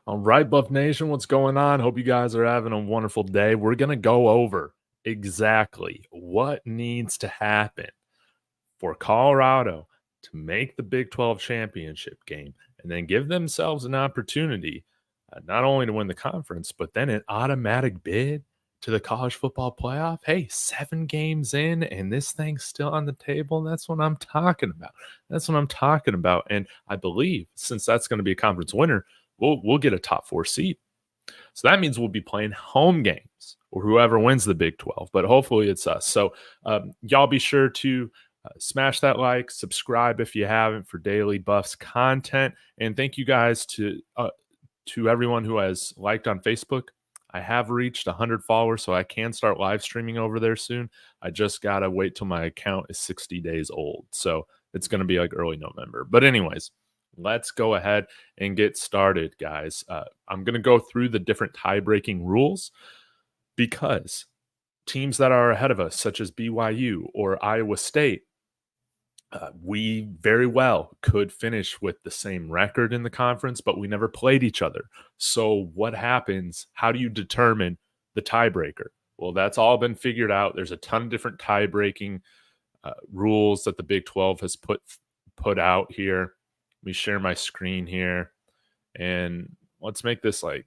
All right, Buff Nation, what's going on? Hope you guys are having a wonderful day. We're going to go over exactly what needs to happen for Colorado to make the Big 12 championship game and then give themselves an opportunity not only to win the conference, but then an automatic bid to the college football playoff. Hey, 7 games in and this thing's still on the table. That's what I'm talking about. That's what I'm talking about. And I believe since that's going to be a conference winner, we'll get a top 4 seed. So that means we'll be playing home games or whoever wins the Big 12, but hopefully it's us. So y'all be sure to smash that like, subscribe if you haven't for daily Buffs content, and thank you guys to everyone who has liked on Facebook. I have reached 100 followers, so I can start live streaming over there soon. I just gotta wait till my account is 60 days old, so it's gonna be like early November. But anyways, let's go ahead and get started, guys. I'm gonna go through the different tie-breaking rules because teams that are ahead of us, such as BYU or Iowa State, we very well could finish with the same record in the conference, but we never played each other. So what happens? How do you determine the tiebreaker? Well, that's all been figured out. There's a ton of different tie-breaking rules that the Big 12 has put out here. Let me share my screen here, and let's make this look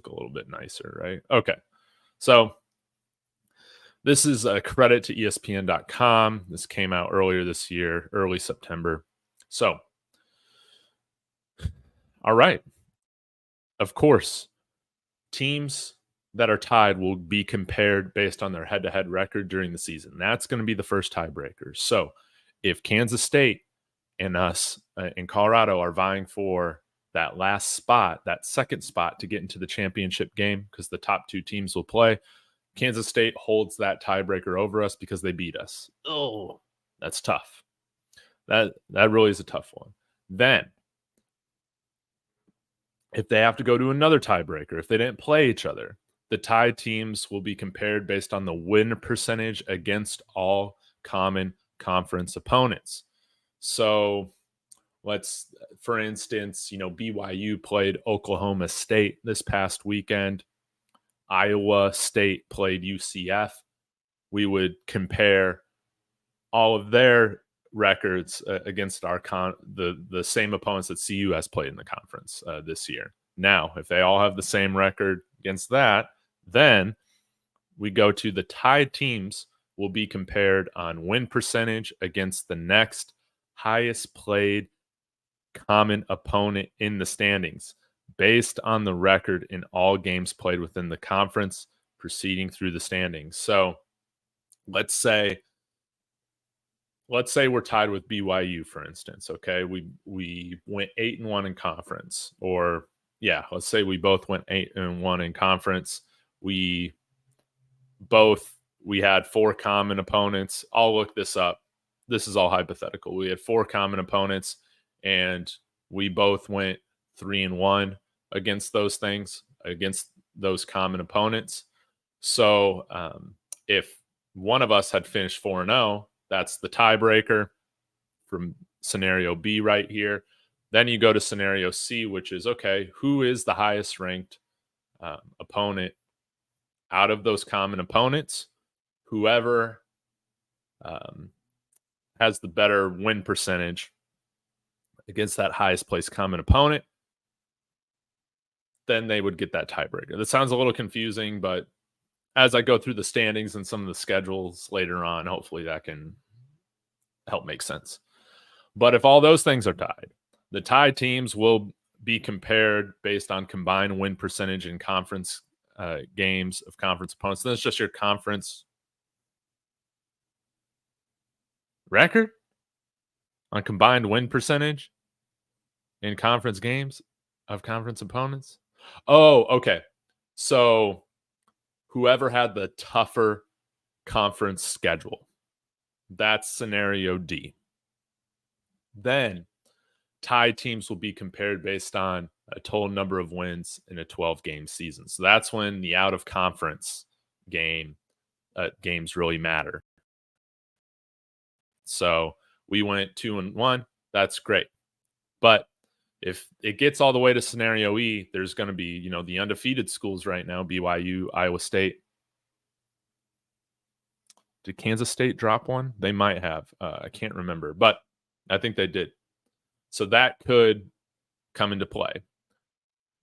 a little bit nicer, right? Okay, so this is a credit to ESPN.com. This came out earlier this year, early September. So, all right. Of course, teams that are tied will be compared based on their head-to-head record during the season. That's going to be the first tiebreaker. So, if Kansas State and us in Colorado are vying for that last spot, that second spot to get into the championship game, because the top 2 teams will play, Kansas State holds that tiebreaker over us because they beat us. Oh, that's tough. That really is a tough one. Then, if they have to go to another tiebreaker, if they didn't play each other, the tied teams will be compared based on the win percentage against all common conference opponents. So, for instance, BYU played Oklahoma State this past weekend. Iowa State played UCF. We would compare all of their records against the same opponents that CU has played in the conference this year. Now, if they all have the same record against that, then we go to the tied teams will be compared on win percentage against the next highest played common opponent in the standings, based on the record in all games played within the conference proceeding through the standings. So let's say we're tied with BYU, for instance. Okay, we went 8-1 in conference, or let's say we both went 8-1 in conference. We had 4 common opponents. I'll look this up. This is all hypothetical. We had 4 common opponents, and we both went 3-1 against those common opponents. So if one of us had finished 4-0, that's the tiebreaker from scenario B right here. Then you go to scenario C, which is, okay, who is the highest ranked opponent out of those common opponents? Whoever has the better win percentage against that highest placed common opponent, then they would get that tiebreaker. That sounds a little confusing, but as I go through the standings and some of the schedules later on, hopefully that can help make sense. But if all those things are tied, the tied teams will be compared based on combined win percentage in conference games of conference opponents. Then it's just your conference record on combined win percentage in conference games of conference opponents. Oh, okay. So whoever had the tougher conference schedule, that's scenario D. Then tied teams will be compared based on a total number of wins in a 12-game season. So that's when the out-of-conference games really matter. So we went 2-1. That's great. But If it gets all the way to scenario E, there's going to be, the undefeated schools right now, BYU, Iowa State. Did Kansas State drop one? They might have. I can't remember, but I think they did. So that could come into play.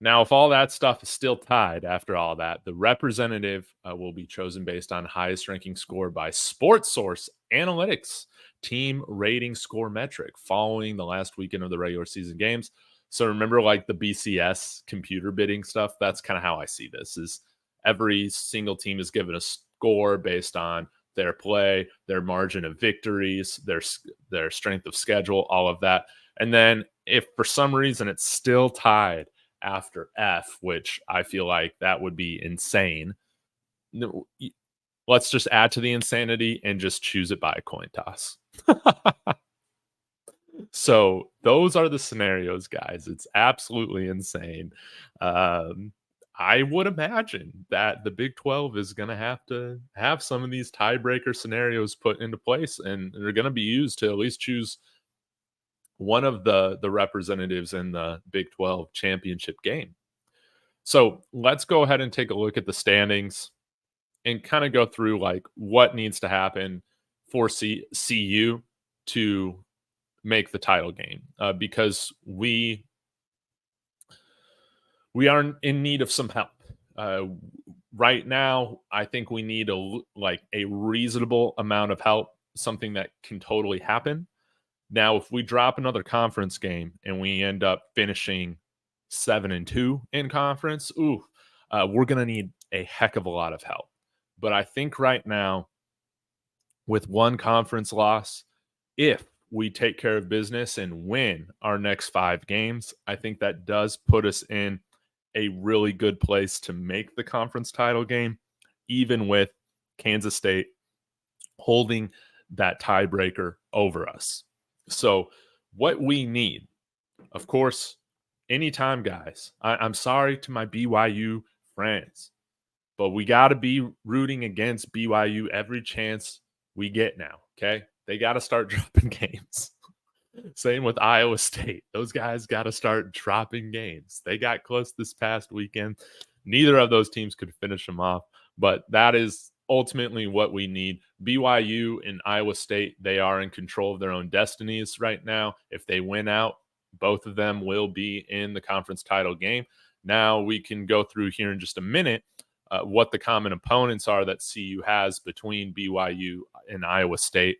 Now, if all that stuff is still tied after all that, the representative will be chosen based on highest ranking score by Sports Source Analytics team rating score metric following the last weekend of the regular season games. So remember, like the BCS computer bidding stuff, that's kind of how I see this, is every single team is given a score based on their play, their margin of victories, their strength of schedule, all of that. And then if for some reason it's still tied after F, which I feel like that would be insane, let's just add to the insanity and just choose it by a coin toss. So those are the scenarios, guys. It's absolutely insane. I would imagine that the Big 12 is going to have some of these tiebreaker scenarios put into place, and they're going to be used to at least choose one of the representatives in the Big 12 championship game. So let's go ahead and take a look at the standings and kind of go through like what needs to happen for CU to make the title game, because we are in need of some help. Right now, I think we need a reasonable amount of help, something that can totally happen. Now, if we drop another conference game and we end up finishing 7-2 in conference, we're going to need a heck of a lot of help. But I think right now, with one conference loss, if we take care of business and win our next 5 games, I think that does put us in a really good place to make the conference title game, even with Kansas State holding that tiebreaker over us. So what we need, of course, anytime, guys, I'm sorry to my BYU friends, but we got to be rooting against BYU every chance we get now, okay? They got to start dropping games. Same with Iowa State. Those guys got to start dropping games. They got close this past weekend. Neither of those teams could finish them off, but that is ultimately what we need. BYU and Iowa State, they are in control of their own destinies right now. If they win out, both of them will be in the conference title game. Now we can go through here in just a minute what the common opponents are that CU has between BYU and Iowa State.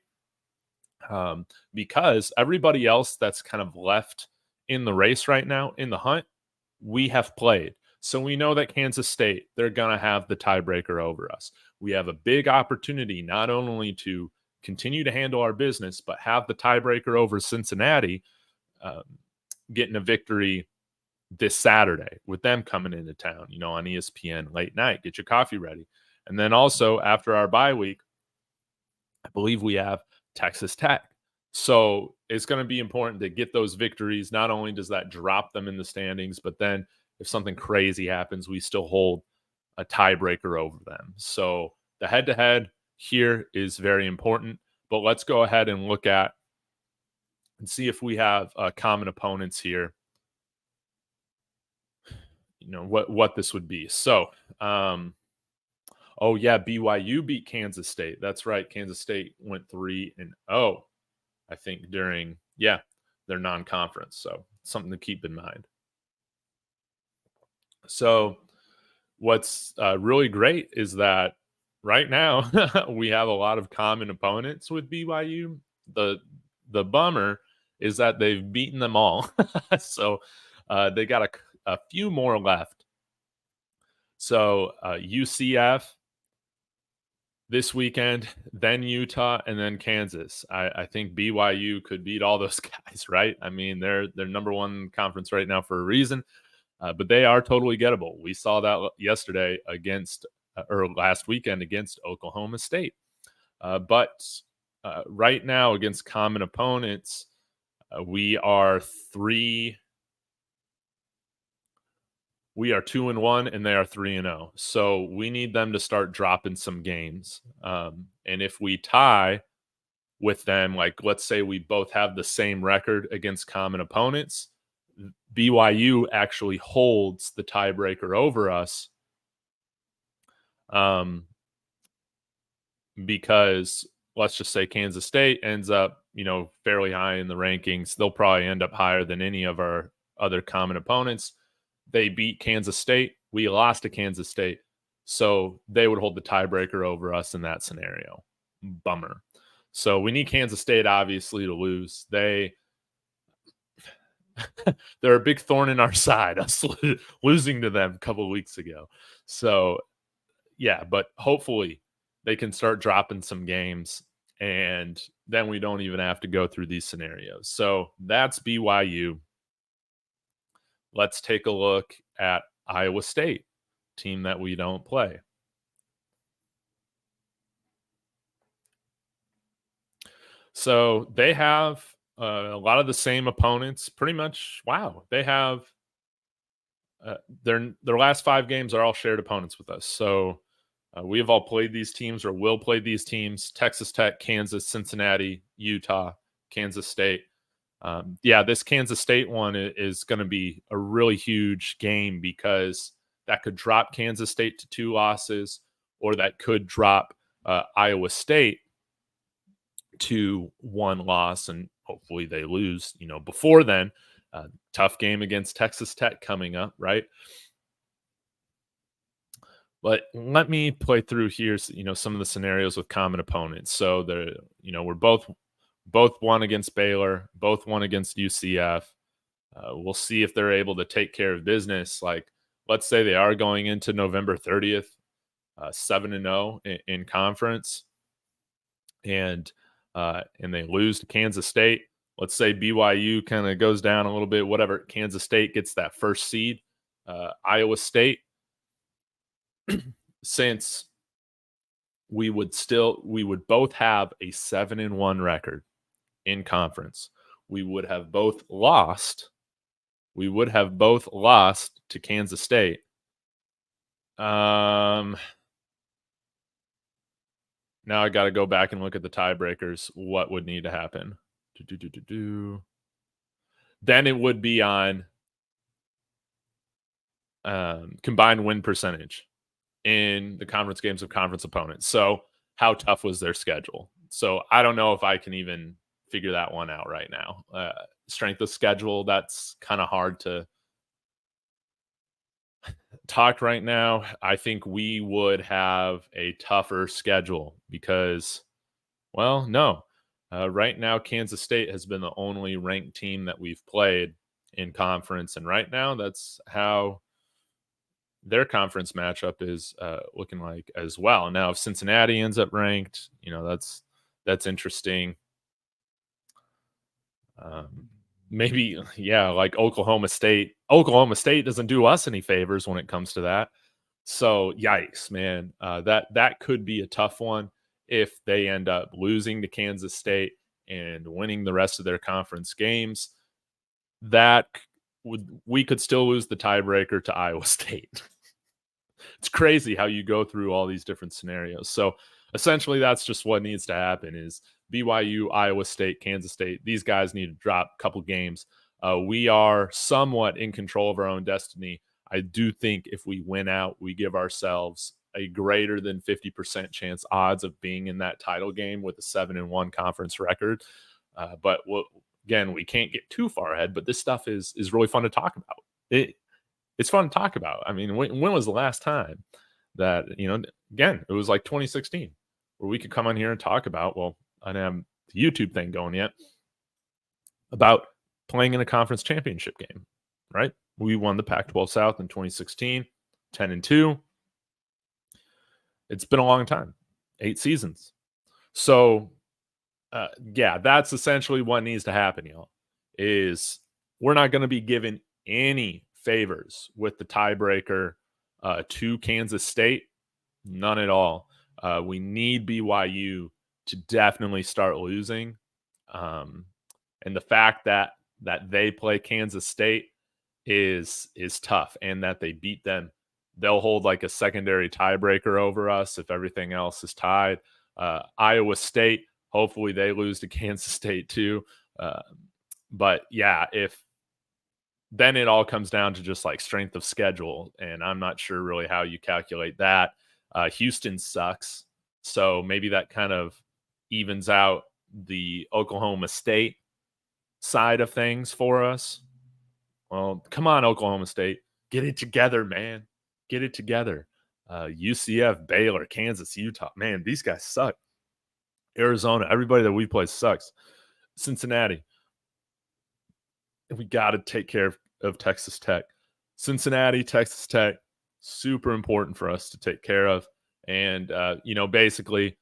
Because everybody else that's kind of left in the race right now, in the hunt, we have played. So we know that Kansas State, they're going to have the tiebreaker over us. We have a big opportunity not only to continue to handle our business, but have the tiebreaker over Cincinnati, getting a victory this Saturday with them coming into town, on ESPN late night. Get your coffee ready. And then also after our bye week, I believe we have Texas Tech. So it's going to be important to get those victories. Not only does that drop them in the standings, but then if something crazy happens, we still hold a tiebreaker over them. So the head-to-head here is very important. But let's go ahead and look at and see if we have common opponents here. What this would be. So, oh yeah, BYU beat Kansas State. That's right. Kansas State went 3-0, I think, during their non-conference. So something to keep in mind. So what's really great is that right now we have a lot of common opponents with BYU. The bummer is that they've beaten them all. So they got a few more left. So UCF this weekend, then Utah, and then Kansas. I think BYU could beat all those guys, right? I mean, they're number one conference right now for a reason, but they are totally gettable. We saw that yesterday or last weekend against Oklahoma State. But right now against common opponents, we are 2-1 and they are 3-0. So we need them to start dropping some games. And if we tie with them, like let's say we both have the same record against common opponents, BYU actually holds the tiebreaker over us, because let's just say Kansas State ends up, fairly high in the rankings. They'll probably end up higher than any of our other common opponents. They beat Kansas State. We lost to Kansas State. So they would hold the tiebreaker over us in that scenario. Bummer. So we need Kansas State, obviously, to lose. They're a big thorn in our side, us losing to them a couple of weeks ago. So, yeah, but hopefully they can start dropping some games, and then we don't even have to go through these scenarios. So that's BYU. Let's take a look at Iowa State, team that we don't play. So they have a lot of the same opponents, pretty much. Wow, they have their last 5 games are all shared opponents with us. So we have all played these teams or will play these teams: Texas Tech, Kansas, Cincinnati, Utah, Kansas State. This Kansas State one is going to be a really huge game, because that could drop Kansas State to 2 losses, or that could drop Iowa State to 1 loss, and hopefully they lose, before then. Tough game against Texas Tech coming up, right? But let me play through here, some of the scenarios with common opponents. So we're both won against Baylor, both won against UCF. We'll see if they're able to take care of business. Like, let's say they are going into November 30th, 7-0 in conference, and they lose to Kansas State. Let's say BYU kind of goes down a little bit, whatever. Kansas State gets that first seed. Iowa State, since we would both have a 7-1 record in conference, we would have both lost to Kansas State. Now I got to go back and look at the tiebreakers. What would need to happen? Then it would be on combined win percentage in the conference games of conference opponents. So how tough was their schedule? So I don't know if I can even figure that one out right now. Strength of schedule, that's kind of hard to talk right now. I think we would have a tougher schedule because, well, no. Right now, Kansas State has been the only ranked team that we've played in conference. And right now, that's how their conference matchup is looking like as well. Now, if Cincinnati ends up ranked, that's interesting. Maybe, like Oklahoma State. Oklahoma State doesn't do us any favors when it comes to that. So, yikes, man. That could be a tough one if they end up losing to Kansas State and winning the rest of their conference games. We could still lose the tiebreaker to Iowa State. It's crazy how you go through all these different scenarios. So essentially, that's just what needs to happen: is BYU, Iowa State, Kansas State. These guys need to drop a couple games. We are somewhat in control of our own destiny. I do think if we win out, we give ourselves a greater than 50% chance odds of being in that title game with a 7-1 conference record. But again, we can't get too far ahead. But this stuff is really fun to talk about. It's fun to talk about. I mean, when was the last time that, again, it was like 2016 where we could come on here and talk about, well, I don't have the YouTube thing going yet, about playing in a conference championship game, right? We won the Pac-12 South in 2016, 10-2. It's been a long time, 8 seasons. So, that's essentially what needs to happen, y'all, is we're not going to be given any favors with the tiebreaker to Kansas State. None at all. We need BYU to definitely start losing. And the fact that they play Kansas State is tough, and that they beat them, they'll hold like a secondary tiebreaker over us if everything else is tied. Iowa State, hopefully they lose to Kansas State too. But yeah, if then it all comes down to just like strength of schedule. And I'm not sure really how you calculate that. Houston sucks. So maybe that kind of evens out the Oklahoma State side of things for us. Well, come on, Oklahoma State. Get it together, man. Get it together. UCF, Baylor, Kansas, Utah. Man, these guys suck. Arizona, everybody that we play sucks. Cincinnati, we got to take care of Texas Tech. Cincinnati, Texas Tech, super important for us to take care of. And, basically,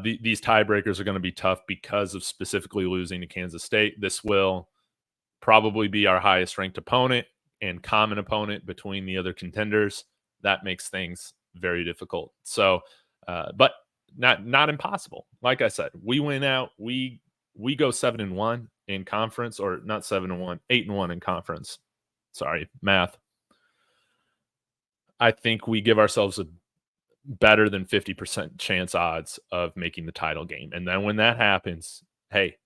these tiebreakers are going to be tough because of specifically losing to Kansas State. This will probably be our highest ranked opponent and common opponent between the other contenders. That makes things very difficult. So, but not impossible. Like I said, we win out. We go 7-1 in conference, or not 7-1, 8-1 in conference. Sorry, math. I think we give ourselves a better than 50% chance odds of making the title game. And then when that happens, hey,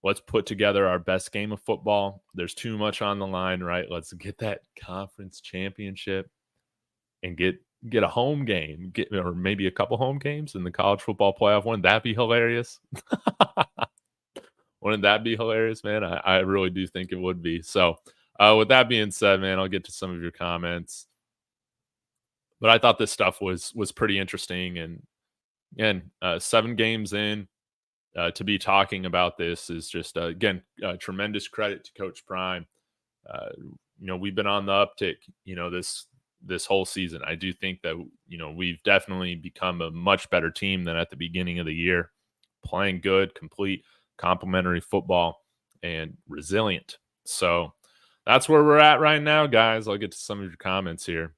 let's put together our best game of football. There's too much on the line, right? Let's get that conference championship and get a home game, or maybe a couple home games in the college football playoff. Wouldn't that be hilarious? Wouldn't that be hilarious, man? I really do think it would be. So with that being said, man, I'll get to some of your comments. But I thought this stuff was pretty interesting. And again, 7 games in, to be talking about this is just, again, tremendous credit to Coach Prime. We've been on the uptick, this whole season. I do think that, we've definitely become a much better team than at the beginning of the year, playing good, complete, complementary football, and resilient. So that's where we're at right now, guys. I'll get to some of your comments here.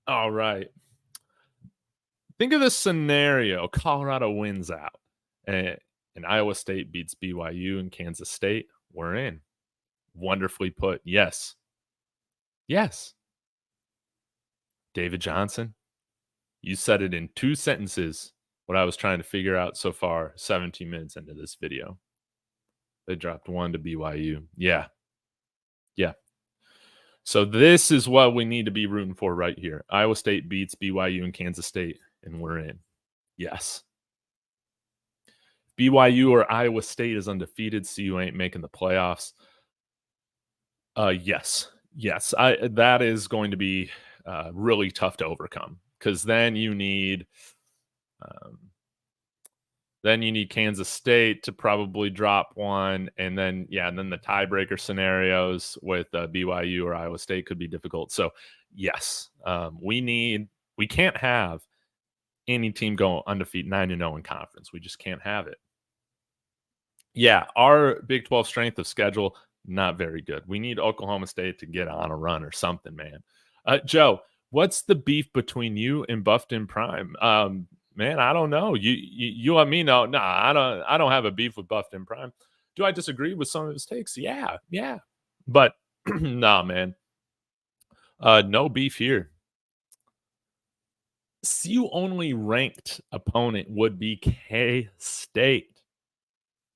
All right. Think of this scenario. Colorado wins out, and Iowa State beats BYU and Kansas State. We're in. Wonderfully put. Yes. Yes. David Johnson, you said it in 2 sentences, what I was trying to figure out so far, 17 minutes into this video. They dropped 1 to BYU. Yeah. Yeah. So this is what we need to be rooting for right here. Iowa State beats BYU and Kansas State, and we're in. Yes. BYU or Iowa State is undefeated, so you ain't making the playoffs. Yes. That is going to be really tough to overcome, because then you need Kansas State to probably drop 1, and then the tiebreaker scenarios with BYU or Iowa State could be difficult. So yes, we can't have any team go undefeated 9-0 in conference. We just can't have it. Yeah, our Big 12 strength of schedule, not very good. We need Oklahoma State to get on a run or something, man. Joe, what's the beef between you and Buffton Prime? Man, I don't know. You let me know. Nah, I don't have a beef with Buffton Prime. Do I disagree with some of his takes? Yeah. But nah, man. No beef here. CU only ranked opponent would be K-State.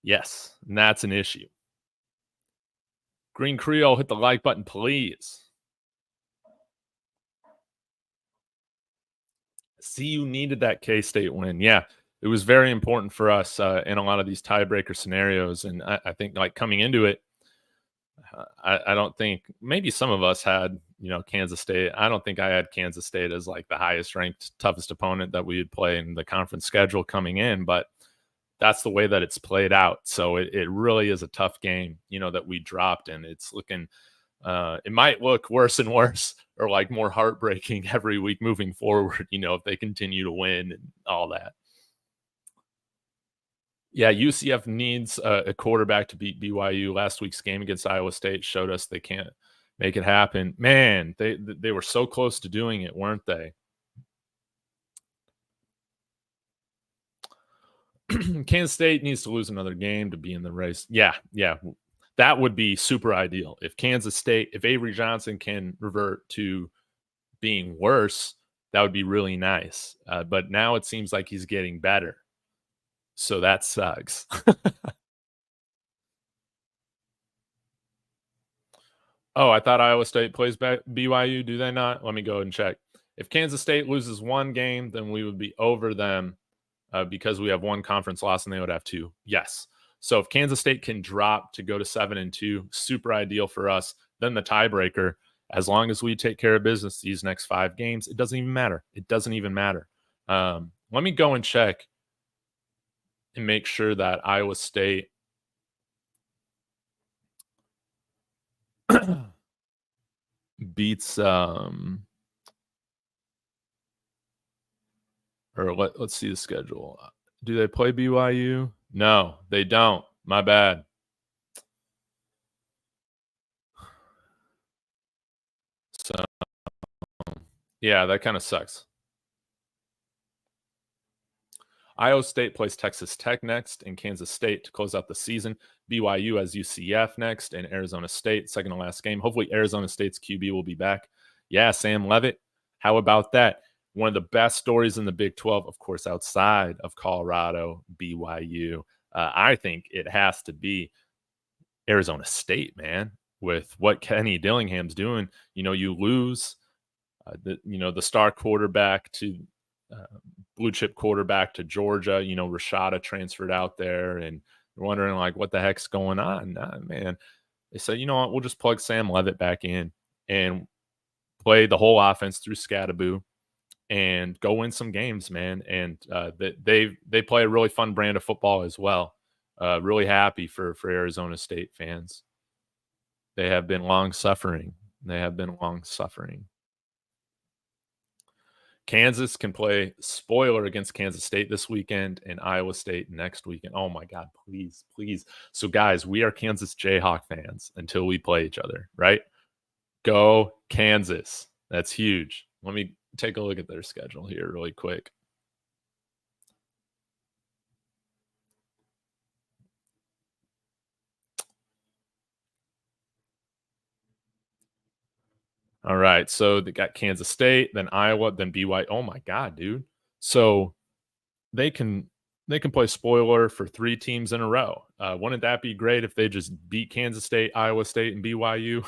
Yes, and that's an issue. Green Creole, hit the like button, please. CU needed that K-State win. Yeah, it was very important for us in a lot of these tiebreaker scenarios. And I think, like, coming into it, I don't think, maybe some of us had, Kansas State. I don't think I had Kansas State as like the highest ranked, toughest opponent that we would play in the conference schedule coming in, but that's the way that it's played out. So it really is a tough game, that we dropped, and it's looking, it might look worse and worse, or like more heartbreaking every week moving forward, if they continue to win and all that. Yeah, UCF needs a quarterback to beat BYU. Last week's game against Iowa State showed us they can't make it happen. Man, they were so close to doing it, weren't they? Kansas State needs to lose another game to be in the race. Yeah. That would be super ideal. If Kansas State, if Avery Johnson can revert to being worse, That would be really nice. But now it seems like he's getting better. So that sucks. Oh, I thought Iowa State plays BYU. Do they not? Let me go and check. If Kansas State loses one game, then we would be over them because we have one conference loss and they would have two. Yes. So if Kansas State can drop to go to 7-2, super ideal for us. Then the tiebreaker, as long as we take care of business these next 5 games, it doesn't even matter. It doesn't even matter. Let me go and check and make sure that Iowa State beats or let's see the schedule. Do they play BYU? No, they don't. My bad. So yeah, that kind of sucks. Iowa State plays Texas Tech next and Kansas State to close out the season. BYU has UCF next and Arizona State, second to last game. Hopefully, Arizona State's QB will be back. Yeah, Sam Levitt. How about that? One of the best stories in the Big 12, of course, outside of Colorado, BYU. I think it has to be Arizona State, man, with what Kenny Dillingham's doing. You lose the star quarterback to blue chip quarterback to Georgia. Rashada transferred out there, and you're wondering like what the heck's going on. Nah, man, they said, you know what, we'll just plug Sam Levitt back in and play the whole offense through Scadaboo and go win some games, man. And they play a really fun brand of football as well. Really happy for Arizona State fans. They have been long suffering. Kansas can play spoiler against Kansas State this weekend and Iowa State next weekend. Oh my God, please, please. So, guys, we are Kansas Jayhawk fans until we play each other, right? Go Kansas. That's huge. Let me take a look at their schedule here really quick. All right. So they got Kansas State, then Iowa, then BYU. Oh my God, dude. So they can play spoiler for 3 teams in a row. Wouldn't that be great if they just beat Kansas State, Iowa State, and BYU?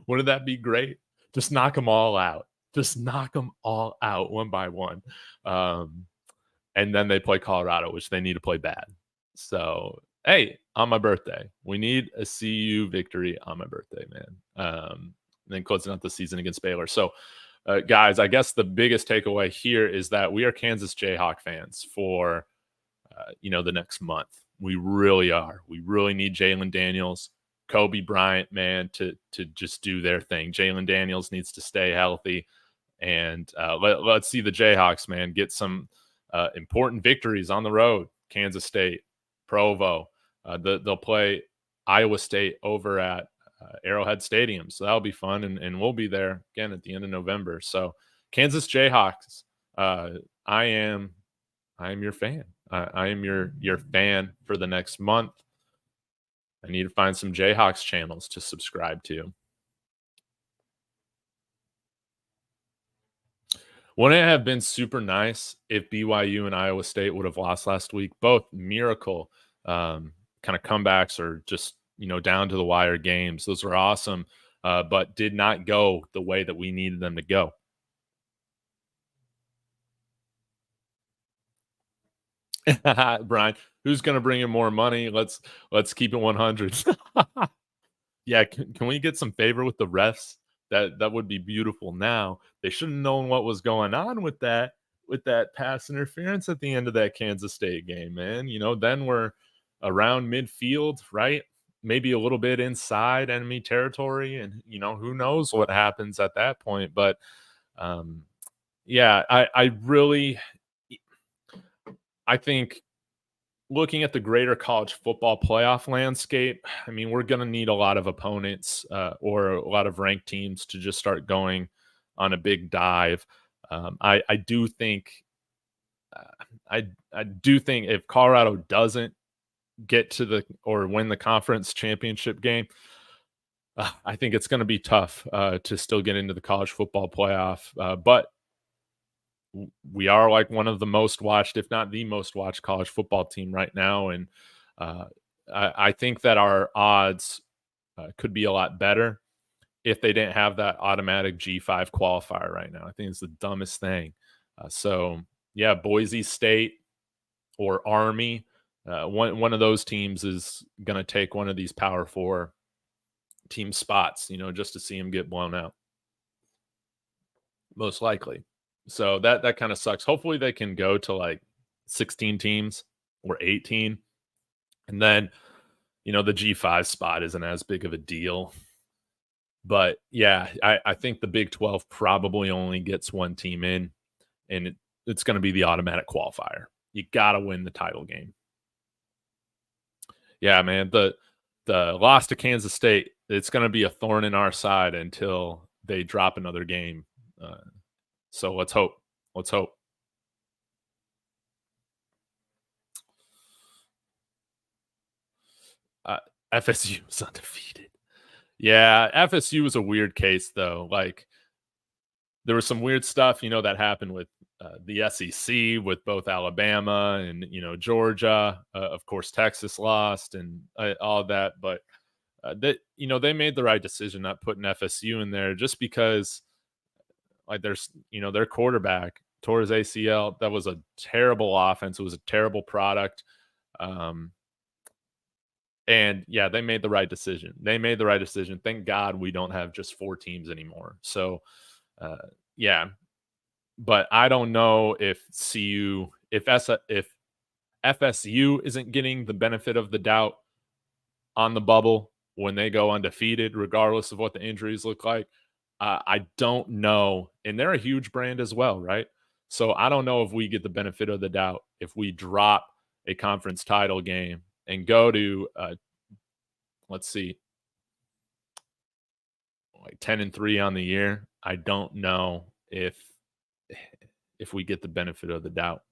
Wouldn't that be great? Just knock them all out. Just knock them all out one by one. And then they play Colorado, which they need to play bad. So, hey, on my birthday, we need a CU victory on my birthday, man. Then closing out the season against Baylor. So, guys, I guess the biggest takeaway here is that we are Kansas Jayhawk fans for, the next month. We really are. We really need Jalen Daniels, Kobe Bryant, man, to just do their thing. Jalen Daniels needs to stay healthy, and let's see the Jayhawks, man, get some important victories on the road. Kansas State, Provo. They'll play Iowa State over at Arrowhead Stadium, so that'll be fun, and we'll be there again at the end of November. So, Kansas Jayhawks, I am your fan. I am your fan for the next month. I need to find some Jayhawks channels to subscribe to. Wouldn't it have been super nice if BYU and Iowa State would have lost last week? Both miracle kind of comebacks or just, down to the wire games. Those were awesome, but did not go the way that we needed them to go. Brian, who's going to bring in more money? Let's keep it 100. Yeah, can we get some favor with the refs? That would be beautiful. Now they should have known what was going on with that pass interference at the end of that Kansas State game, man. Then we're around midfield, right? Maybe a little bit inside enemy territory, and who knows what happens at that point. But yeah, I really I think looking at the greater college football playoff landscape, I mean, we're going to need a lot of opponents or a lot of ranked teams to just start going on a big dive. I do think, I do think if Colorado doesn't get to or win the conference championship game, I think it's going to be tough to still get into the college football playoff, but we are like one of the most watched, if not the most watched, college football team right now, and uh, I think that our odds could be a lot better if they didn't have that automatic G5 qualifier right now. I think it's the dumbest thing. So yeah, Boise State or Army, one of those teams is going to take one of these Power Four team spots, just to see him get blown out, most likely. So that kind of sucks. Hopefully they can go to like 16 teams or 18, and then the G5 spot isn't as big of a deal. But yeah, I think the Big 12 probably only gets one team in, and it's going to be the automatic qualifier. You got to win the title game. Yeah, man. The loss to Kansas State, it's going to be a thorn in our side until they drop another game. So let's hope. Let's hope. FSU is undefeated. Yeah, FSU was a weird case though. Like there was some weird stuff, that happened with the SEC with both Alabama and Georgia. Of course, Texas lost and all of that, but that they made the right decision not putting FSU in there just because like there's their quarterback tore his ACL. That was a terrible offense. It was a terrible product. And yeah, they made the right decision. They made the right decision. Thank God we don't have just 4 teams anymore. So yeah, but I don't know if if FSU isn't getting the benefit of the doubt on the bubble when they go undefeated, regardless of what the injuries look like. I don't know, and they're a huge brand as well, right? So I don't know if we get the benefit of the doubt if we drop a conference title game and go to let's see, like 10-3 on the year. I don't know if we get the benefit of the doubt.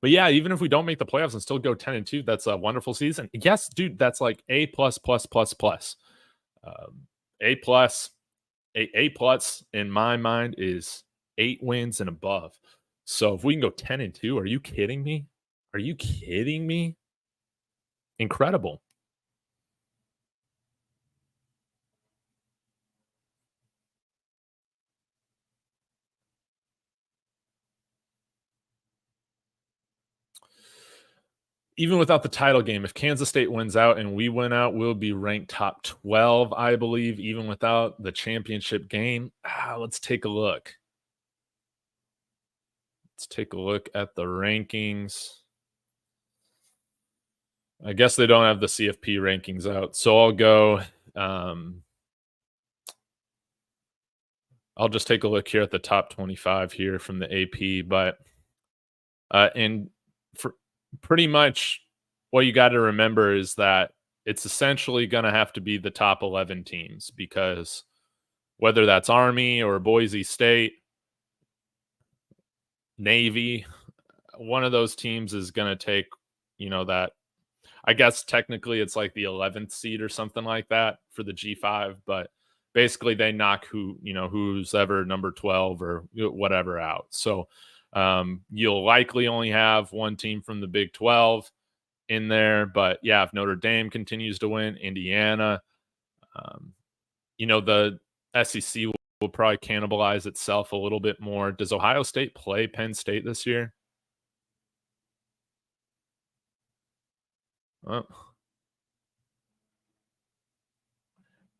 But yeah, even if we don't make the playoffs and still go 10-2, that's a wonderful season. Yes, dude, that's like A plus plus plus plus. A plus, A plus in my mind is 8 wins and above. So if we can go 10-2, are you kidding me? Are you kidding me? Incredible. Even without the title game, if Kansas State wins out and we win out, we'll be ranked top 12, I believe, even without the championship game. Let's take a look. Let's take a look at the rankings. I guess they don't have the CFP rankings out. So I'll just take a look here at the top 25 here from the AP, but and for pretty much what you got to remember is that it's essentially going to have to be the top 11 teams because whether that's Army or Boise State, Navy, one of those teams is going to take, that. I guess technically it's like the 11th seed or something like that for the G5, but basically they knock who's ever number 12 or whatever out. So you'll likely only have one team from the Big 12 in there, but yeah, if Notre Dame continues to win, Indiana, the SEC will probably cannibalize itself a little bit more. Does Ohio State play Penn State this year?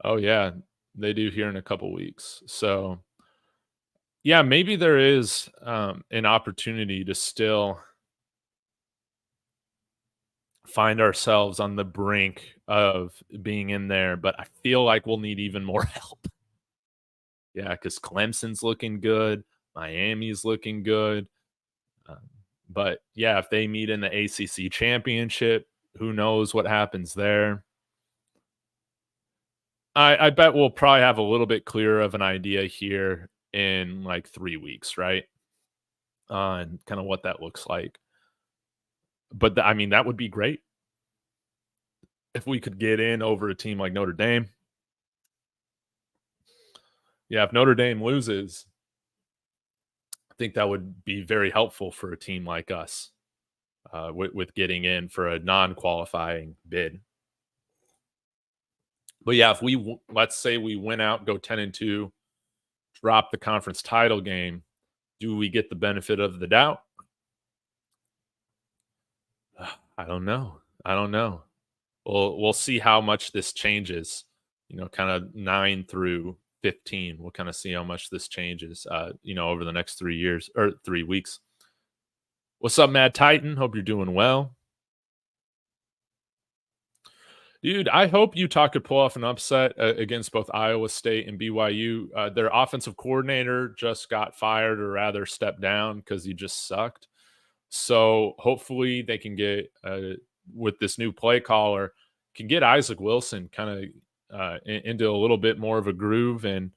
Oh yeah, they do here in a couple weeks. So yeah, maybe there is an opportunity to still find ourselves on the brink of being in there, but I feel like we'll need even more help. Yeah, because Clemson's looking good, Miami's looking good, um, but yeah, if they meet in the ACC championship, who knows what happens there? I bet we'll probably have a little bit clearer of an idea here in like 3 weeks, right? And kind of what that looks like. But I mean, that would be great if we could get in over a team like Notre Dame. Yeah, if Notre Dame loses, I think that would be very helpful for a team like us with getting in for a non-qualifying bid. But yeah, if let's say we win out, go 10-2, drop the conference title game, do we get the benefit of the doubt? I don't know. I don't know. We'll see how much this changes. Kind of 9 through 15. We'll kind of see how much this changes. Over the next 3 years or 3 weeks. What's up, Mad Titan? Hope you're doing well. Dude, I hope Utah could pull off an upset against both Iowa State and BYU. Their offensive coordinator just got fired, or rather stepped down, because he just sucked. So hopefully they can get with this new play caller, can get Isaac Wilson kind of into a little bit more of a groove. And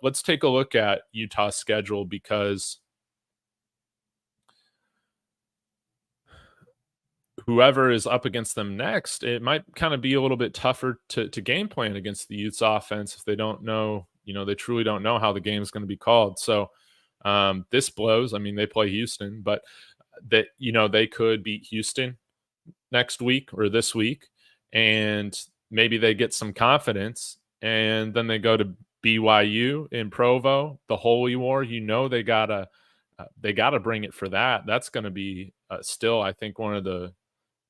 let's take a look at Utah's schedule, because whoever is up against them next, it might kind of be a little bit tougher to game plan against the Utes offense if they don't know, they truly don't know how the game is going to be called. So this blows. I mean, they play Houston, but that, they could beat Houston next week or this week, and maybe they get some confidence, and then they go to BYU in Provo, the Holy War. They gotta bring it for that. That's going to be still, I think, one of the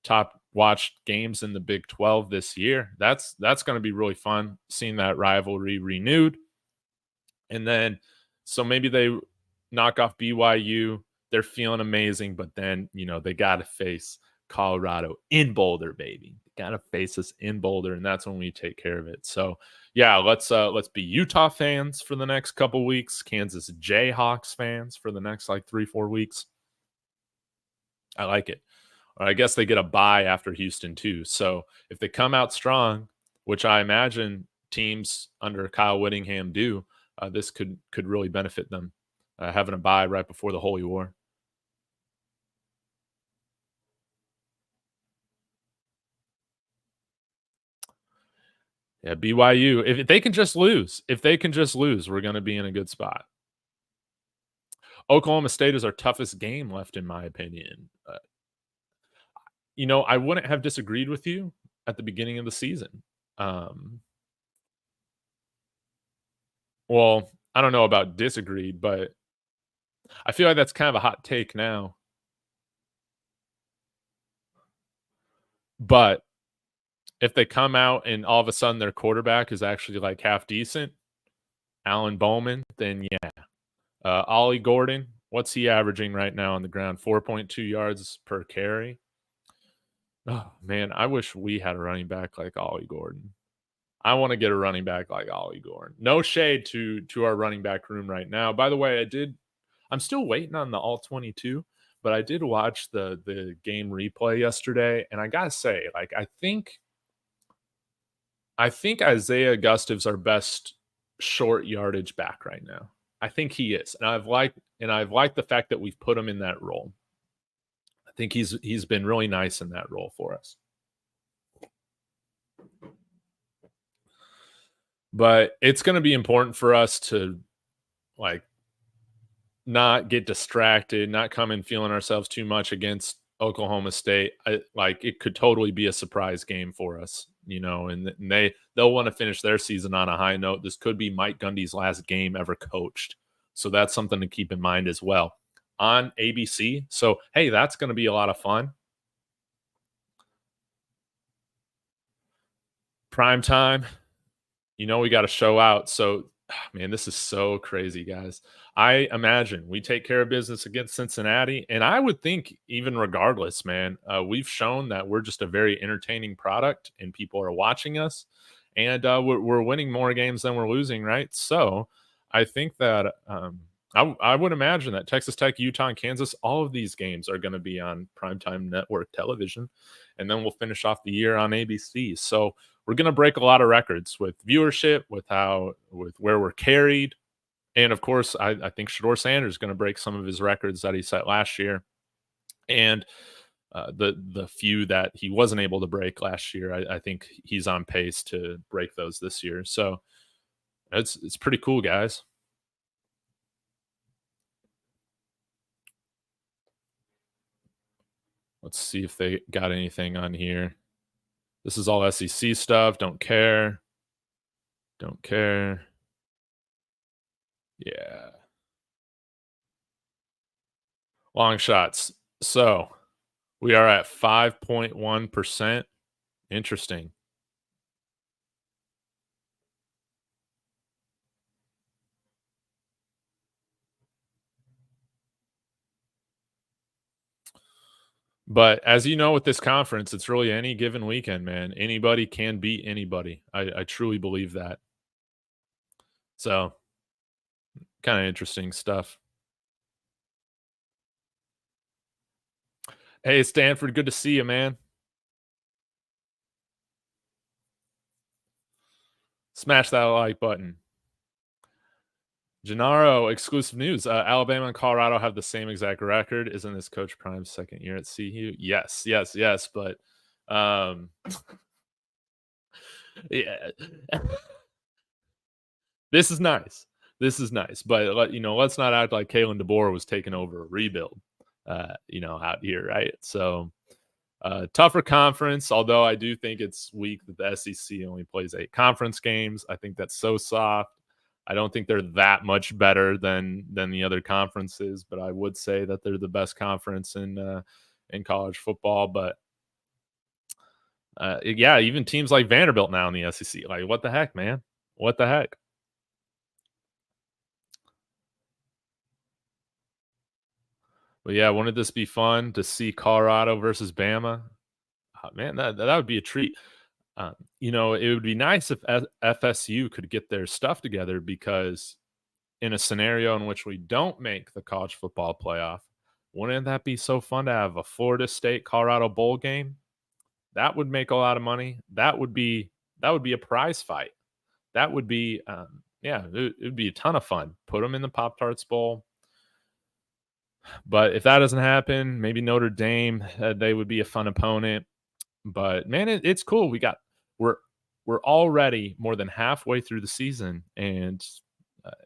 top watched games in the Big 12 this year. That's going to be really fun, seeing that rivalry renewed. And then, so maybe they knock off BYU. They're feeling amazing, but then, they got to face Colorado in Boulder, baby. Got to face us in Boulder, and that's when we take care of it. So, yeah, let's be Utah fans for the next couple weeks, Kansas Jayhawks fans for the next like 3-4 weeks. I like it. Or I guess they get a bye after Houston too. So if they come out strong, which I imagine teams under Kyle Whittingham do, this could really benefit them, having a bye right before the Holy War. Yeah, BYU. If they can just lose, we're going to be in a good spot. Oklahoma State is our toughest game left, in my opinion. I wouldn't have disagreed with you at the beginning of the season. Well, I don't know about disagreed, but I feel like that's kind of a hot take now. But if they come out and all of a sudden their quarterback is actually like half decent, Alan Bowman, then yeah. Ollie Gordon, what's he averaging right now on the ground? 4.2 yards per carry. Oh man, I wish we had a running back like Ollie Gordon. I want to get a running back like Ollie Gordon. No shade to our running back room right now. By the way, I'm still waiting on the all 22, but I did watch the game replay yesterday, and I gotta say, like, I think Isaiah Gustav's our best short yardage back right now. I think he is, and I've liked the fact that we've put him in that role. I think he's been really nice in that role for us. But it's going to be important for us to, like, not get distracted, not come in feeling ourselves too much against Oklahoma State. It could totally be a surprise game for us, and they'll want to finish their season on a high note. This could be Mike Gundy's last game ever coached. So that's something to keep in mind as well on ABC. So, hey, that's going to be a lot of fun. Prime time, we got to show out. So, man, this is so crazy, guys. I imagine we take care of business against Cincinnati, and I would think, even regardless, man, we've shown that we're just a very entertaining product, and people are watching us, and we're winning more games than we're losing, right? So I think that I would imagine that Texas Tech, Utah, and Kansas, all of these games are going to be on primetime network television, and then we'll finish off the year on ABC. So we're going to break a lot of records with viewership, with where we're carried. And of course, I think Shedeur Sanders is going to break some of his records that he set last year. And the few that he wasn't able to break last year, I think he's on pace to break those this year. So It's pretty cool, guys. Let's see if they got anything on here. This is all SEC stuff. Don't care. Don't care. Yeah. Long shots. So we are at 5.1%. Interesting. But as you know, with this conference, it's really any given weekend, man. Anybody can beat anybody. I truly believe that. So kind of interesting stuff. Hey, Stanford, good to see you, man. Smash that like button. Gennaro, exclusive news. Alabama and Colorado have the same exact record. Isn't this Coach Prime's second year at CU? Yes, yes, yes. But yeah, this is nice. This is nice. But let's not act like Kalen DeBoer was taking over a rebuild. Out here, right? So tougher conference, although I do think it's weak that the SEC only plays 8 conference games. I think that's so soft. I don't think they're that much better than the other conferences, but I would say that they're the best conference in college football. But yeah, even teams like Vanderbilt now in the SEC, like what the heck, man? What the heck? But yeah, wouldn't this be fun to see Colorado versus Bama? Oh, man, that would be a treat. It would be nice if FSU could get their stuff together because in a scenario in which we don't make the college football playoff, wouldn't that be so fun to have a Florida State Colorado bowl game? That would make a lot of money. That would be a prize fight. That would be yeah, it would be a ton of fun. Put them in the Pop Tarts Bowl. But if that doesn't happen, maybe Notre Dame, they would be a fun opponent. But man, it's cool. We're we're already more than halfway through the season, and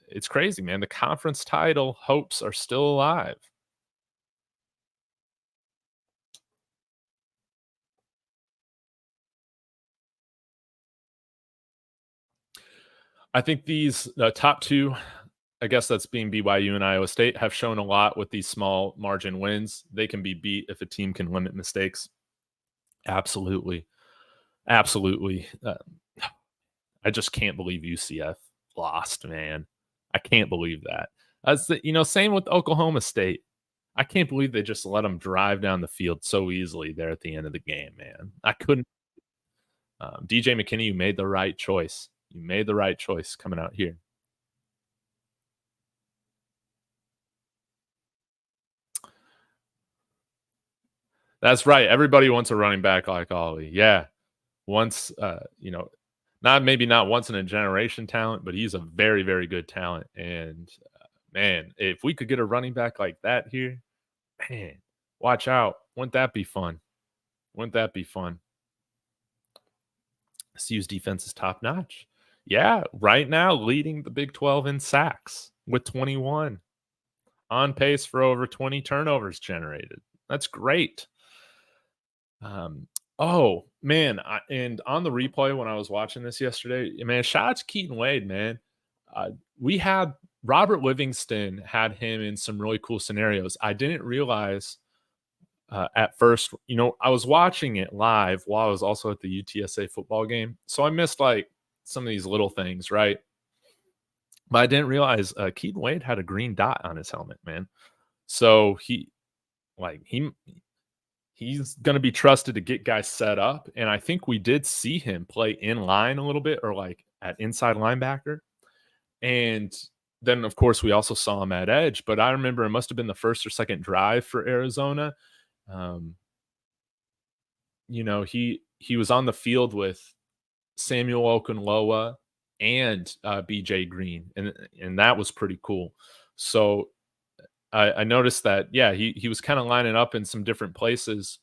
it's crazy, man. The conference title hopes are still alive. I think these top two, I guess that's being BYU and Iowa State, have shown a lot with these small margin wins. They can be beat if a team can limit mistakes. Absolutely, absolutely. I just can't believe UCF lost, man. I can't believe that. Same with Oklahoma State. I can't believe they just let them drive down the field so easily there at the end of the game, man. I couldn't. DJ McKinney, you made the right choice. You made the right choice coming out here. That's right. Everybody wants a running back like Ollie. Yeah. Once, not once in a generation talent, but he's a very, very good talent. And man, if we could get a running back like that here, man, watch out. Wouldn't that be fun? Wouldn't that be fun? CU's defense is top notch. Yeah, right now leading the Big 12 in sacks with 21, on pace for over 20 turnovers generated. That's great. Oh man, and on the replay when I was watching this yesterday, man, shout out to Keaton Wade, man. We had Robert Livingston had him in some really cool scenarios. I didn't realize at first, I was watching it live while I was also at the UTSA football game, so I missed like some of these little things, right? But I didn't realize Keaton Wade had a green dot on his helmet, man. So he's going to be trusted to get guys set up. And I think we did see him play in line a little bit or like at inside linebacker. And then, of course, we also saw him at edge. But I remember it must have been the first or second drive for Arizona. He was on the field with Samuel Okunlowa and BJ Green. And that was pretty cool. So I noticed that, yeah, he was kind of lining up in some different places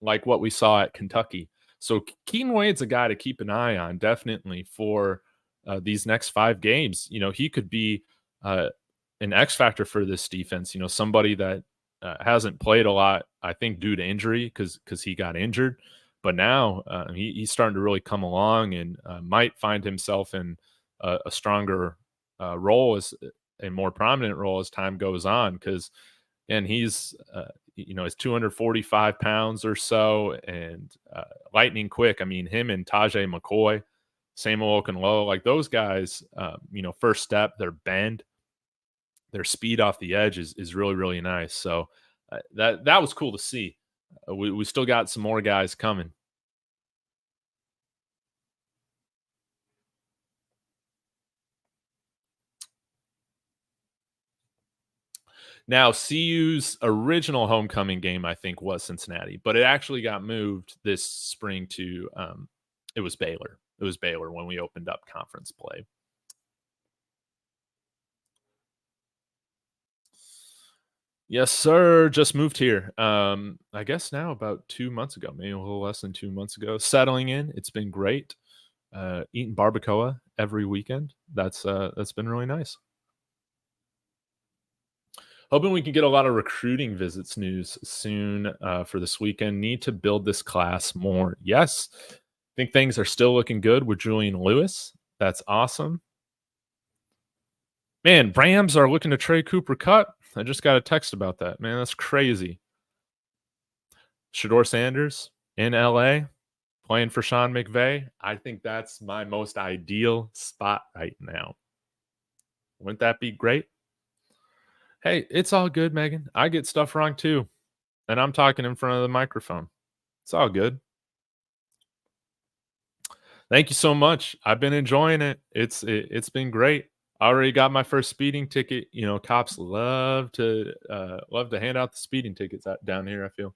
like what we saw at Kentucky. So Keaton Wade's a guy to keep an eye on, definitely for these next 5 games. He could be uh, an X factor for this defense. Somebody that hasn't played a lot, I think, due to injury because he got injured. But now he's starting to really come along and might find himself in a stronger role, as a more prominent role as time goes on. Because and he's 245 pounds or so, and lightning quick. I mean, him and Tajay McCoy, Samuel Okunlowo, like those guys, first step, their bend, their speed off the edge is really, really nice. So that was cool to see. We still got some more guys coming. Now, CU's original homecoming game, I think, was Cincinnati, but it actually got moved this spring to it was Baylor. It was Baylor when we opened up conference play. Yes, sir. Just moved here. I guess now about 2 months ago, maybe a little less than 2 months ago. Settling in. It's been great. Eating barbacoa every weekend. That's been really nice. Hoping we can get a lot of recruiting visits news soon for this weekend. Need to build this class more. Yes, think things are still looking good with Julian Lewis. That's awesome. Man, Rams are looking to trade Cooper Cup. I just got a text about that. Man, that's crazy. Shador Sanders in LA playing for Sean McVay. I think that's my most ideal spot right now. Wouldn't that be great? Hey, it's all good, Megan. I get stuff wrong too. And I'm talking in front of the microphone. It's all good. Thank you so much. I've been enjoying it. It's been great. I already got my first speeding ticket. Cops love to hand out the speeding tickets down here, I feel.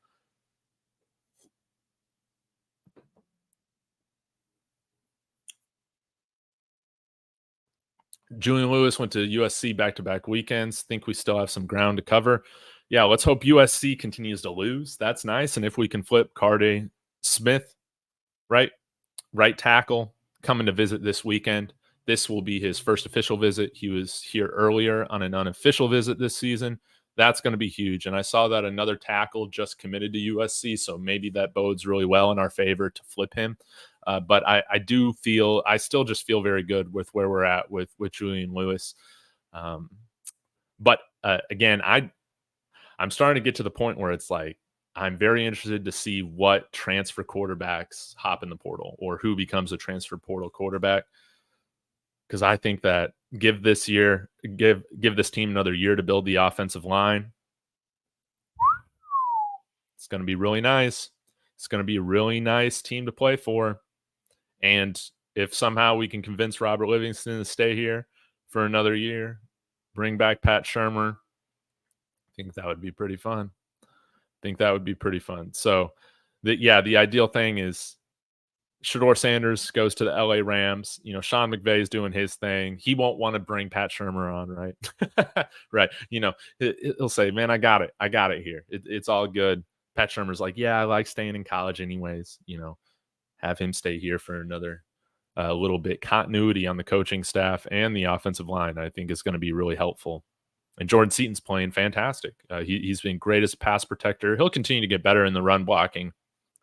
Julian Lewis went to USC back-to-back weekends. Think we still have some ground to cover. Yeah, let's hope USC continues to lose. That's nice. And if we can flip Carde Smith, right tackle, coming to visit this weekend. This will be his first official visit. He was here earlier on an unofficial visit this season. That's going to be huge. And I saw that another tackle just committed to USC, so maybe that bodes really well in our favor to flip him. But I still just feel very good with where we're at with Julian Lewis. But again, I'm starting to get to the point where it's like I'm very interested to see what transfer quarterbacks hop in the portal or who becomes a transfer portal quarterback. Because I think that give this team another year to build the offensive line. It's going to be really nice. It's going to be a really nice team to play for. And if somehow we can convince Robert Livingston to stay here for another year, bring back Pat Shurmur, I think that would be pretty fun. So, the ideal thing is Shador Sanders goes to the LA Rams. Sean McVay is doing his thing. He won't want to bring Pat Shurmur on, right? Right. He'll say, man, I got it here. It's all good. Pat Shurmur's like, yeah, I like staying in college anyways. Have him stay here for another little bit. Continuity on the coaching staff and the offensive line, I think, is going to be really helpful. And Jordan Seaton's playing fantastic. He's been great as a pass protector. He'll continue to get better in the run blocking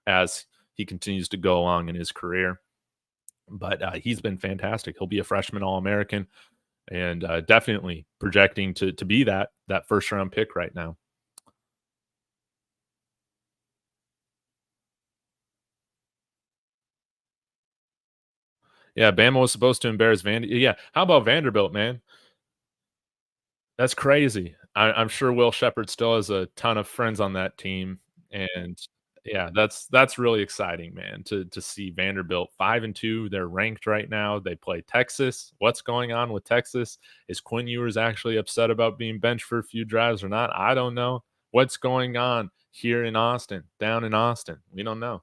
as he continues to go along in his career. But he's been fantastic. He'll be a freshman All-American and definitely projecting to be that first-round pick right now. Yeah, Bama was supposed to embarrass Vandy. Yeah, how about Vanderbilt, man? That's crazy. I'm sure Will Shepherd still has a ton of friends on that team, and yeah, that's really exciting, man, to see Vanderbilt 5-2. They're ranked right now. They play Texas. What's going on with Texas? Is Quinn Ewers actually upset about being benched for a few drives or not? I don't know. What's going on here in Austin, down in Austin? We don't know.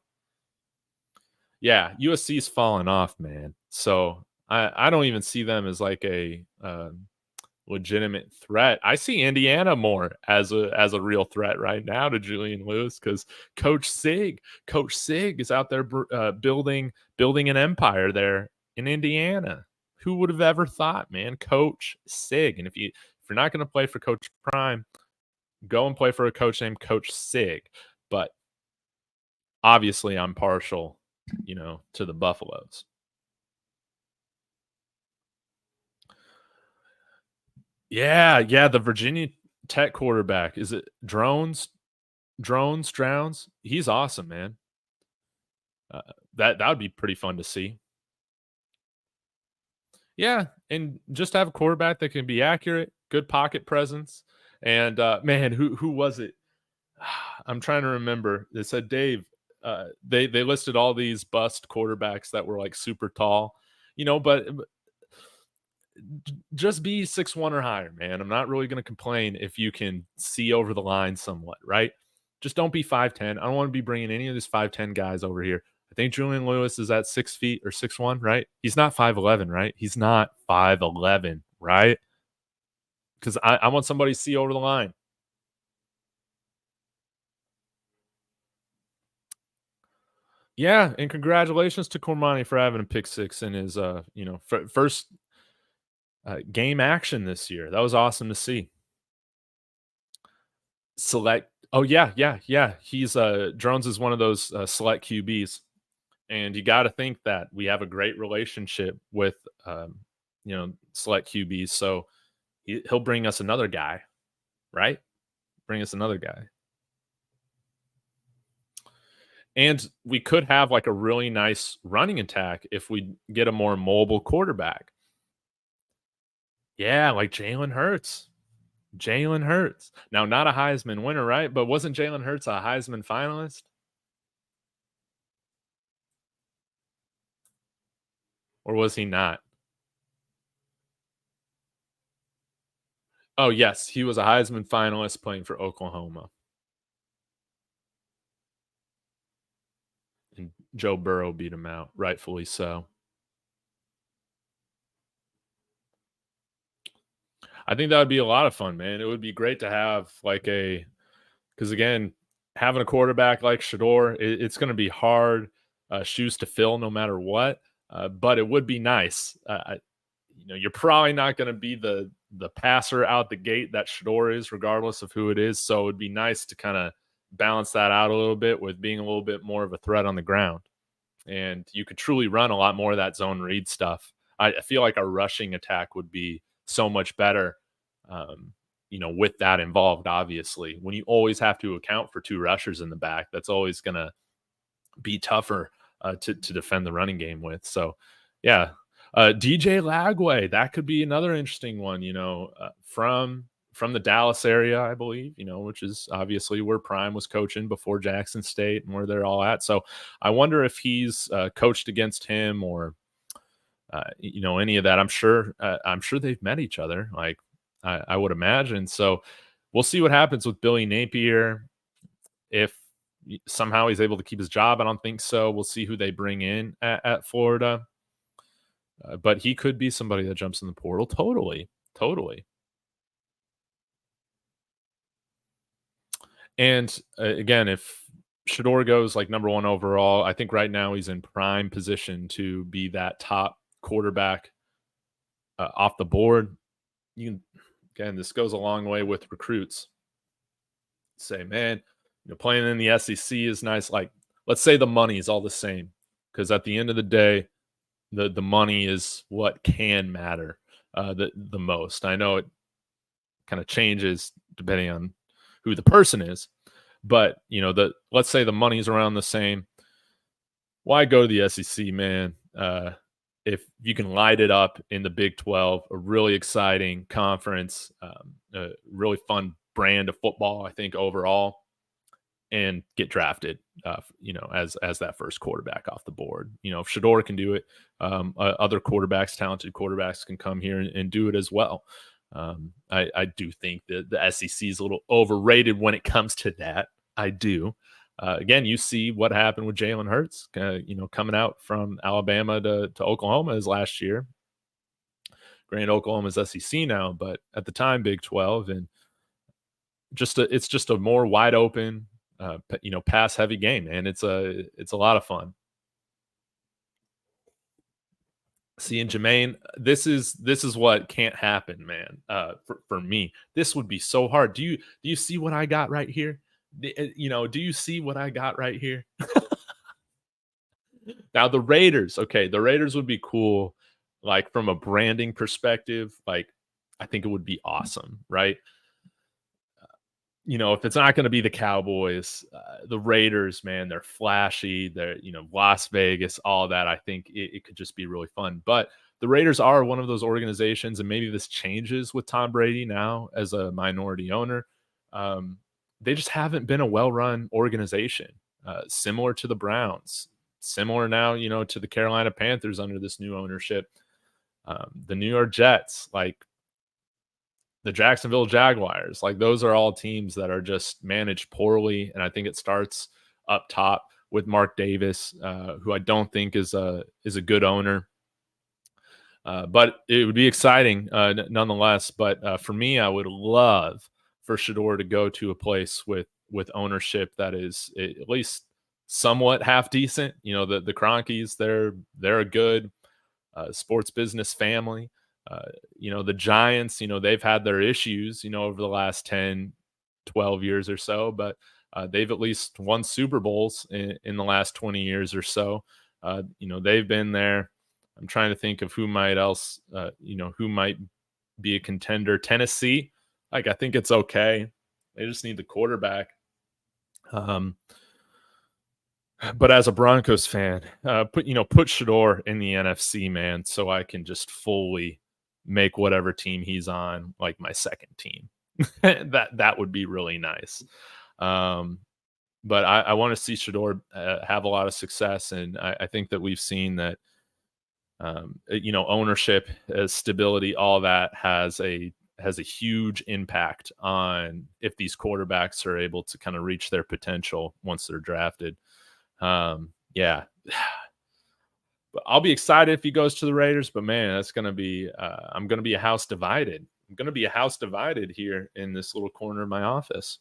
Yeah, USC's fallen off, man. So I don't even see them as like a legitimate threat. I see Indiana more as a real threat right now to Julian Lewis because Coach Sig is out there building an empire there in Indiana. Who would have ever thought, man? Coach Sig. And if you're not going to play for Coach Prime, go and play for a coach named Coach Sig. But obviously, I'm partial, to the Buffaloes. Yeah, the Virginia Tech quarterback. Is it Drowns? He's awesome, man. That would be pretty fun to see. Yeah, and just have a quarterback that can be accurate, good pocket presence, and man, who was it? I'm trying to remember. They said Dave. They listed all these bust quarterbacks that were like super tall, but just be 6'1" or higher, man. I'm not really going to complain if you can see over the line somewhat, right? Just don't be 5'10". I don't want to be bringing any of these 5'10" guys over here. I think Julian Lewis is at 6 feet or 6'1", right? He's not 5'11", right? He's not 5'11", right? Because I want somebody to see over the line. Yeah, and congratulations to Cormani for having a pick six in his first game action this year. That was awesome to see. Select. Oh yeah. He's Drones is one of those select QBs, and you got to think that we have a great relationship with select QBs. So he'll bring us another guy, right? Bring us another guy. And we could have like a really nice running attack if we get a more mobile quarterback. Yeah, like Jalen Hurts. Jalen Hurts. Now, not a Heisman winner, right? But wasn't Jalen Hurts a Heisman finalist? Or was he not? Oh, yes. He was a Heisman finalist playing for Oklahoma. And Joe Burrow beat him out, rightfully so. I think that would be a lot of fun, man. It would be great to have because again, having a quarterback like Shador, it's going to be hard shoes to fill no matter what. But it would be nice. You're probably not going to be the passer out the gate that Shador is, regardless of who it is. So it'd be nice to kind of balance that out a little bit with being a little bit more of a threat on the ground. And you could truly run a lot more of that zone read stuff. I feel like our rushing attack would be so much better, with that involved, obviously. When you always have to account for two rushers in the back, that's always going to be tougher to defend the running game with. So, yeah. DJ Lagway, that could be another interesting one, from the Dallas area, I believe, which is obviously where Prime was coaching before Jackson State and where they're all at. So I wonder if he's coached against him or, any of that. I'm sure they've met each other. Like I would imagine. So we'll see what happens with Billy Napier. If somehow he's able to keep his job, I don't think so. We'll see who they bring in at Florida. But he could be somebody that jumps in the portal. Totally. And again, if Shador goes like number one overall, I think right now he's in prime position to be that top quarterback off the board. Again, this goes a long way with recruits. Say, man, playing in the SEC is nice. Like, let's say the money is all the same, because at the end of the day, the money is what can matter the most. I know it kind of changes depending on who the person is, but let's say the money's around the same. Why go to the SEC, man? If you can light it up in the Big 12, a really exciting conference, a really fun brand of football, I think overall, and get drafted, as that first quarterback off the board. If Shador can do it, other quarterbacks, talented quarterbacks, can come here and do it as well. I do think that the SEC is a little overrated when it comes to that. I do. Again, you see what happened with Jalen Hurts, coming out from Alabama to Oklahoma his last year. Granted, Oklahoma's SEC now, but at the time, Big 12, and it's just a more wide open, pass heavy game, and it's a lot of fun. See, and Jermaine, this is what can't happen, man. For me, this would be so hard. Do you see what I got right here? Do you see what I got right here? Now the Raiders, okay, the Raiders would be cool, like from a branding perspective. Like, I think it would be awesome, right? If it's not going to be the Cowboys, the Raiders, man, they're flashy. They're, Las Vegas, all that. I think it could just be really fun. But the Raiders are one of those organizations, and maybe this changes with Tom Brady now as a minority owner. Um, they just haven't been a well run organization, similar to the Browns, similar now, to the Carolina Panthers under this new ownership. The New York Jets, like the Jacksonville Jaguars. Like, those are all teams that are just managed poorly, and I think it starts up top with Mark Davis, who I don't think is a good owner. But it would be exciting nonetheless. But for me, I would love for Shador to go to a place with ownership that is at least somewhat half decent. The Cronkies, they're a good sports business family. The Giants, they've had their issues, over the last 10, 12 years or so, but they've at least won Super Bowls in the last 20 years or so. They've been there. I'm trying to think of who might be a contender. Tennessee, like, I think it's okay. They just need the quarterback. But as a Broncos fan, put Shador in the NFC, man, so I can just fully make whatever team he's on like my second team. That would be really nice. But I want to see Shador have a lot of success, and I think that we've seen that ownership, stability, all that has a huge impact on if these quarterbacks are able to kind of reach their potential once they're drafted. Yeah. But I'll be excited if he goes to the Raiders, but man, that's gonna be I'm gonna be a house divided. I'm gonna be a house divided here in this little corner of my office.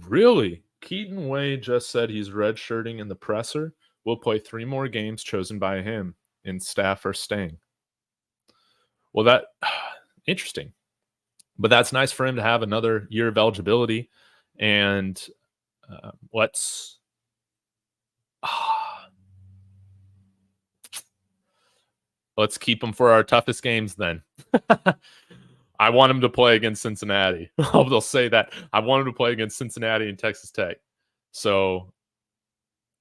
Really? Keaton Way just said he's redshirting in the presser. We'll play 3 more games chosen by him, and staff are staying. Well, that interesting. But that's nice for him to have another year of eligibility. And let's let's keep him for our toughest games then. I want him to play against Cincinnati. They'll say that. I want him to play against Cincinnati and Texas Tech. So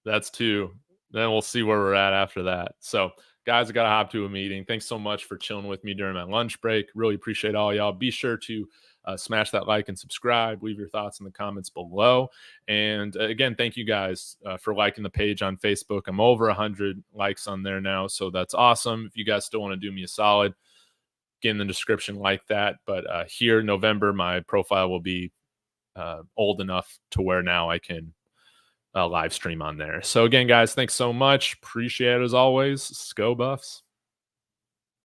that's 2. Then we'll see where we're at after that. So, guys, I got to hop to a meeting. Thanks so much for chilling with me during my lunch break. Really appreciate all y'all. Be sure to smash that like and subscribe. Leave your thoughts in the comments below. And again, thank you guys for liking the page on Facebook. I'm over 100 likes on there now, so that's awesome. If you guys still want to do me a solid, get in the description like that. But here, November, my profile will be old enough to where now I can live stream on there. So again, guys, thanks so much. Appreciate it as always. Go Buffs.